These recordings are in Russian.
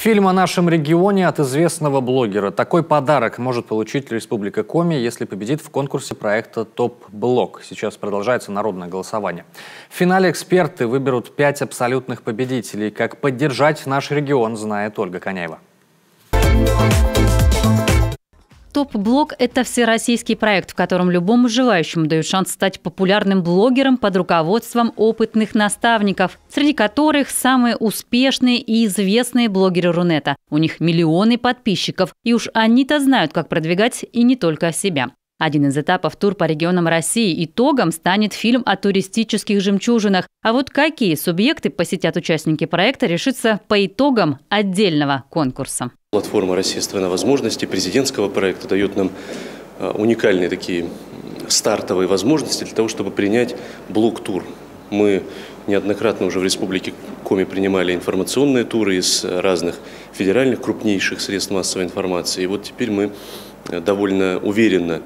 Фильм о нашем регионе от известного блогера. Такой подарок может получить Республика Коми, если победит в конкурсе проекта «Топ-блог». Сейчас продолжается народное голосование. В финале эксперты выберут 5 абсолютных победителей. Как поддержать наш регион, знает Ольга Коняева. «Топ-блог» – это всероссийский проект, в котором любому желающему дают шанс стать популярным блогером под руководством опытных наставников, среди которых самые успешные и известные блогеры Рунета. У них миллионы подписчиков, и уж они-то знают, как продвигать и не только себя. Один из этапов тур по регионам России. Итогом станет фильм о туристических жемчужинах. А вот какие субъекты посетят участники проекта, решится по итогам отдельного конкурса. Платформа «Россия – страна возможностей» президентского проекта дает нам уникальные такие стартовые возможности для того, чтобы принять блог-тур. Мы неоднократно уже в Республике Коми принимали информационные туры из разных федеральных крупнейших средств массовой информации. И вот теперь мы довольно уверенно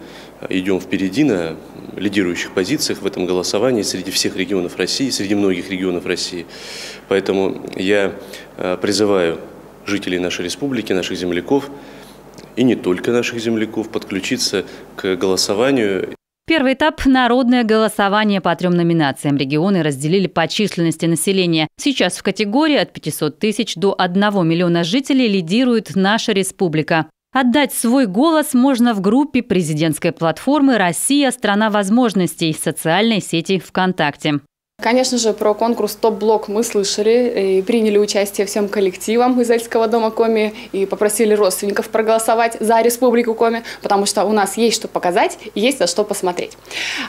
идем впереди на лидирующих позициях в этом голосовании среди всех регионов России, среди многих регионов России. Поэтому я призываю жителей нашей республики, наших земляков, и не только наших земляков, подключиться к голосованию. Первый этап – народное голосование по 3 номинациям. Регионы разделили по численности населения. Сейчас в категории от 500 тысяч до 1 миллиона жителей лидирует наша республика. Отдать свой голос можно в группе президентской платформы «Россия – страна возможностей» социальной сети ВКонтакте. Конечно же, про конкурс «Топ-блог» мы слышали и приняли участие всем коллективом из Эльского дома Коми и попросили родственников проголосовать за Республику Коми, потому что у нас есть что показать и есть на что посмотреть.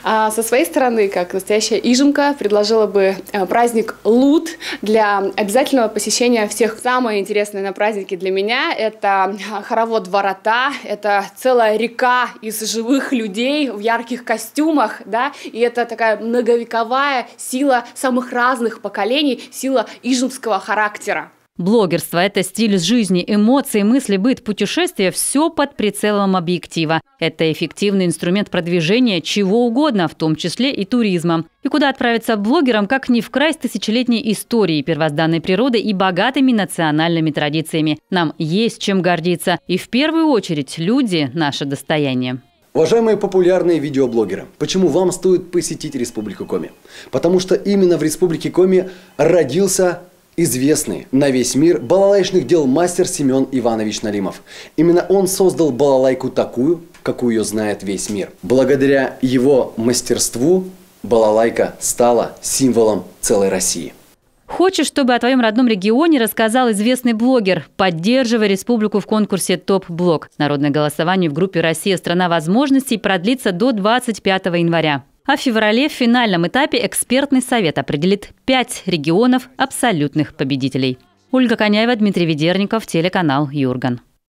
А со своей стороны, как настоящая ижемка, предложила бы праздник «Лут» для обязательного посещения всех. Самое интересное на празднике для меня – это хоровод «Ворота», это целая река из живых людей в ярких костюмах, да, и это такая многовековая сила самых разных поколений, сила ижемского характера. Блогерство – это стиль жизни, эмоции, мысли, быт, путешествия – все под прицелом объектива. Это эффективный инструмент продвижения чего угодно, в том числе и туризма. И куда отправиться блогерам, как ни в край с тысячелетней историей, первозданной природой и богатыми национальными традициями. Нам есть чем гордиться. И в первую очередь люди – наше достояние. Уважаемые популярные видеоблогеры, почему вам стоит посетить Республику Коми? Потому что именно в Республике Коми родился известный на весь мир балалайчных дел мастер Семен Иванович Налимов. Именно он создал балалайку такую, какую ее знает весь мир. Благодаря его мастерству балалайка стала символом целой России. Хочешь, чтобы о твоем родном регионе рассказал известный блогер? Поддерживай республику в конкурсе «Топ-блог». Народное голосование в группе «Россия – страна возможностей» продлится до 25 января. А в феврале в финальном этапе экспертный совет определит 5 регионов абсолютных победителей. Ольга Коняева, Дмитрий Ведерников, телеканал «Юрган».